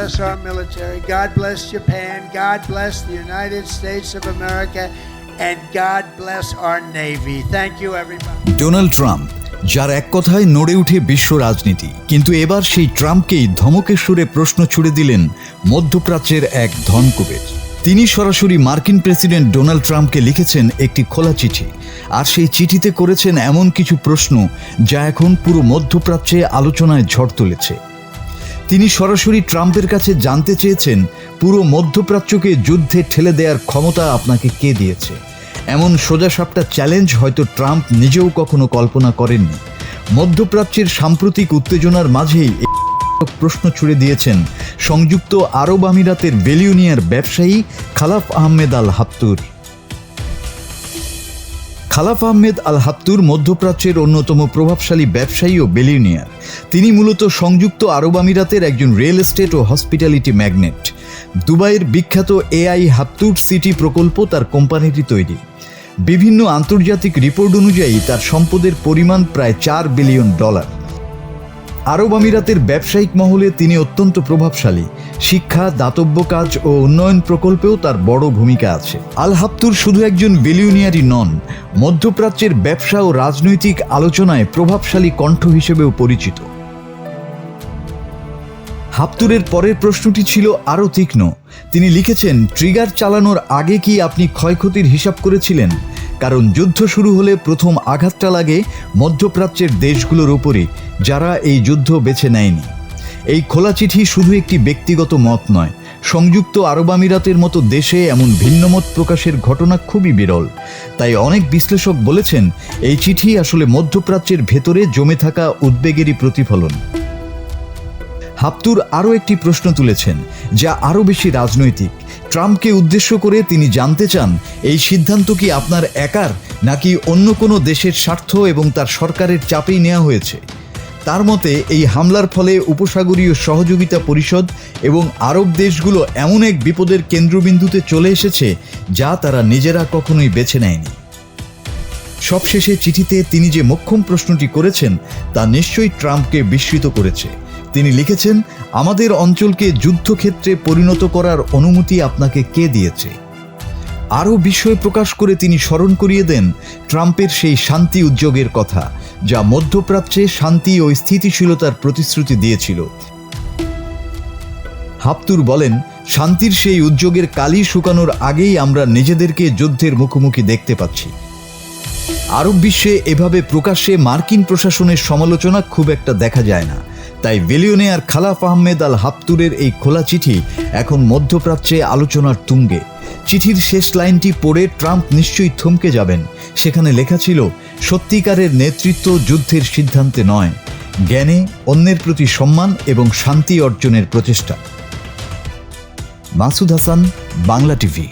bless our military. God bless Japan. God bless the United States of America. And God bless our Navy. Thank you, everybody. Donald Trump, যার এক কথায় নড়ে উঠে বিশ্ব রাজনীতি, কিন্তু এবার সেই ট্রাম্পকেই ধমকের সুরে প্রশ্ন ছুড়ে দিলেন মধ্যপ্রাচ্যের এক ধনকুবের। তিনি সরাসরি মার্কিন প্রেসিডেন্ট ডোনাল্ড ট্রাম্পকে লিখেছেন একটি খোলা চিঠি, আর সেই চিঠিতে করেছেন এমন কিছু প্রশ্ন যা এখন পুরো মধ্যপ্রাচ্যে আলোচনায় ঝড় তুলেছে। তিনি সরাসরি ট্রাম্পের কাছে জানতে চেয়েছেন, পুরো মধ্যপ্রাচ্যকে যুদ্ধে ঠেলে দেওয়ার ক্ষমতা আপনাকে কে দিয়েছে? এমন সোজাসাপটা চ্যালেঞ্জ হয়তো ট্রাম্প নিজেও কখনো কল্পনা করেননি। মধ্যপ্রাচ্যের সাম্প্রতিক উত্তেজনার মাঝেই প্রশ্ন ছুড়ে দিয়েছেন সংযুক্ত আরব আমিরাতের বিলিয়নিয়ার ব্যবসায়ী খালাফ আহমেদ আল হাফতুর। খালাফ আহমেদ আল হাফতুর মধ্যপ্রাচ্যের অন্যতম প্রভাবশালী ব্যবসায়ী ও বিলিয়নিয়ার। তিনি মূলত সংযুক্ত আরব আমিরাতের একজন রিয়েল এস্টেট ও হসপিটালিটি ম্যাগনেট। দুবাইয়ের বিখ্যাত এআই হাফতুর সিটি প্রকল্প তার কোম্পানিটি তৈরি। বিভিন্ন আন্তর্জাতিক রিপোর্ট অনুযায়ী তার সম্পদের পরিমাণ প্রায় $4 বিলিয়ন। আরব আমিরাতের ব্যবসায়িক মহলে তিনি অত্যন্ত প্রভাবশালী। শিক্ষা, দাতব্য কাজ ও উন্নয়ন প্রকল্পেও তার বড় ভূমিকা আছে। আল হাফতুর শুধু একজন বিলিয়নিয়ারই নন, মধ্যপ্রাচ্যের ব্যবসা ও রাজনৈতিক আলোচনায় প্রভাবশালী কণ্ঠ হিসেবেও পরিচিত। হাফতুরের পরের প্রশ্নটি ছিল আরও তীক্ষ্ণ। তিনি লিখেছেন, ট্রিগার চালানোর আগে কি আপনি ক্ষয়ক্ষতির হিসাব করেছিলেন? কারণ যুদ্ধ শুরু হলে প্রথম আঘাতটা লাগে মধ্যপ্রাচ্যের দেশগুলোর উপরে, যারা এই যুদ্ধ বেছে নেয়নি। এই খোলা চিঠি শুধু একটি ব্যক্তিগত মত নয়। সংযুক্ত আরব আমিরাতের মতো দেশে এমন ভিন্নমত প্রকাশের ঘটনা খুবই বিরল। তাই অনেক বিশ্লেষক বলেছেন, এই চিঠি আসলে মধ্যপ্রাচ্যের ভেতরে জমে থাকা উদ্বেগেরই প্রতিফলন। হাফতুর আরও একটি প্রশ্ন তুলেছেন, যা আরও বেশি রাজনৈতিক। ট্রাম্পকে উদ্দেশ্য করে তিনি জানতে চান, এই সিদ্ধান্ত কি আপনার একার, নাকি অন্য কোনো দেশের স্বার্থ এবং তার সরকারের চাপেই নেওয়া হয়েছে? তার মতে, এই হামলার ফলে উপসাগরীয় সহযোগিতা পরিষদ এবং আরব দেশগুলো এমন এক বিপদের কেন্দ্রবিন্দুতে চলে এসেছে যা তারা নিজেরা কখনোই বেছে নেয়নি। সবশেষে চিঠিতে তিনি যে মোক্ষম প্রশ্নটি করেছেন তা নিশ্চয়ই ট্রাম্পকে বিস্মিত করেছে। তিনি লিখেছেন, আমাদের অঞ্চলকে যুদ্ধক্ষেত্রে পরিণত করার অনুমতি আপনাকে কে দিয়েছে? আরও বিস্ময় প্রকাশ করে তিনি স্মরণ করিয়ে দেন ট্রাম্পের সেই শান্তি উদ্যোগের কথা, যা মধ্যপ্রাচ্যে শান্তি ও স্থিতিশীলতার প্রতিশ্রুতি দিয়েছিল। হাফতুর বলেন, শান্তির সেই উদ্যোগের কালি শুকানোর আগেই আমরা নিজেদেরকে যুদ্ধের মুখোমুখি দেখতে পাচ্ছি। আরব বিশ্বে এভাবে প্রকাশ্যে মার্কিন প্রশাসনের সমালোচনা খুব একটা দেখা যায় না। তাই বিলিয়নিয়ার খালাফ আহমেদ আল হাফতুরের এই খোলা চিঠি এখন মধ্যপ্রাচ্যে আলোচনার তুঙ্গে। চিঠির শেষ লাইনটি পড়ে ট্রাম্প নিশ্চয়ই থমকে যাবেন। সেখানে লেখা ছিল, সত্যিকারের নেতৃত্ব যুদ্ধের সিদ্ধান্তে নয়, জ্ঞানে, অন্যের প্রতি সম্মান এবং শান্তি অর্জনের প্রচেষ্টা। মাসুদ হাসান, বাংলা টিভি।